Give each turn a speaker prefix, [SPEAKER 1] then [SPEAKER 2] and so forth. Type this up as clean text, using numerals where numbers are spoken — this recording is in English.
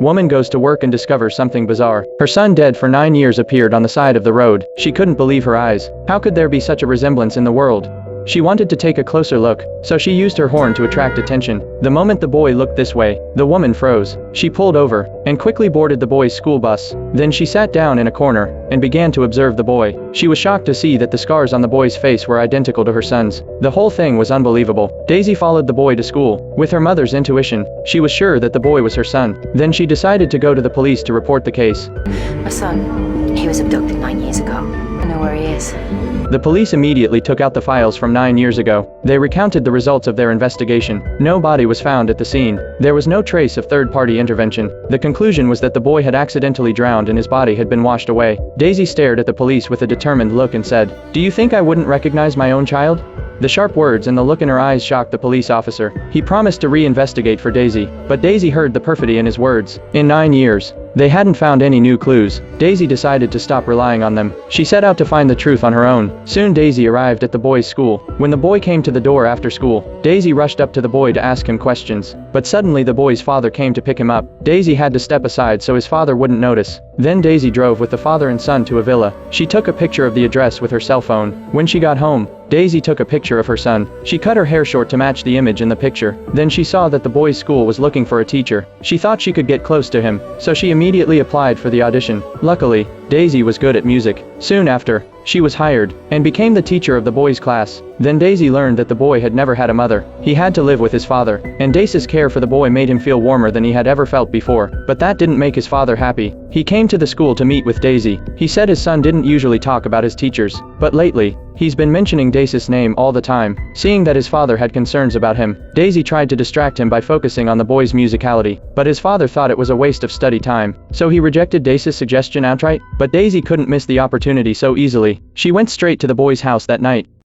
[SPEAKER 1] Woman goes to work and discovers something bizarre. Her son dead for 9 years appeared on the side of the road. She couldn't believe her eyes. How could there be such a resemblance in the world? She wanted to take a closer look, so she used her horn to attract attention. The moment the boy looked this way, the woman froze. She pulled over, and quickly boarded the boy's school bus. Then she sat down in a corner, and began to observe the boy. She was shocked to see that the scars on the boy's face were identical to her son's. The whole thing was unbelievable. Daisy followed the boy to school. With her mother's intuition, she was sure that the boy was her son. Then she decided to go to the police to report the case.
[SPEAKER 2] My son, he was abducted 9 years ago. I know where he is.
[SPEAKER 1] The police immediately took out the files from 9 years ago. They recounted the results of their investigation. No body was found at the scene. There was no trace of third-party intervention. The conclusion was that the boy had accidentally drowned and his body had been washed away. Daisy stared at the police with a determined look and said, "Do you think I wouldn't recognize my own child?" The sharp words and the look in her eyes shocked the police officer. He promised to re-investigate for Daisy, but Daisy heard the perfidy in his words. In 9 years, they hadn't found any new clues. Daisy decided to stop relying on them. She set out to find the truth on her own. Soon Daisy arrived at the boy's school. When the boy came to the door after school, Daisy rushed up to the boy to ask him questions. But suddenly the boy's father came to pick him up. Daisy had to step aside so his father wouldn't notice. Then Daisy drove with the father and son to a villa. She took a picture of the address with her cell phone. When she got home, Daisy took a picture of her son. She cut her hair short to match the image in the picture. Then she saw that the boy's school was looking for a teacher. She thought she could get close to him, so she immediately applied for the audition. Luckily, Daisy was good at music. Soon after, she was hired, and became the teacher of the boys' class. Then Daisy learned that the boy had never had a mother. He had to live with his father, and Daisy's care for the boy made him feel warmer than he had ever felt before. But that didn't make his father happy. He came to the school to meet with Daisy. He said his son didn't usually talk about his teachers, but lately, he's been mentioning Daisy's name all the time. Seeing that his father had concerns about him, Daisy tried to distract him by focusing on the boy's musicality, but his father thought it was a waste of study time, so he rejected Daisy's suggestion outright. But Daisy couldn't miss the opportunity so easily. She went straight to the boy's house that night.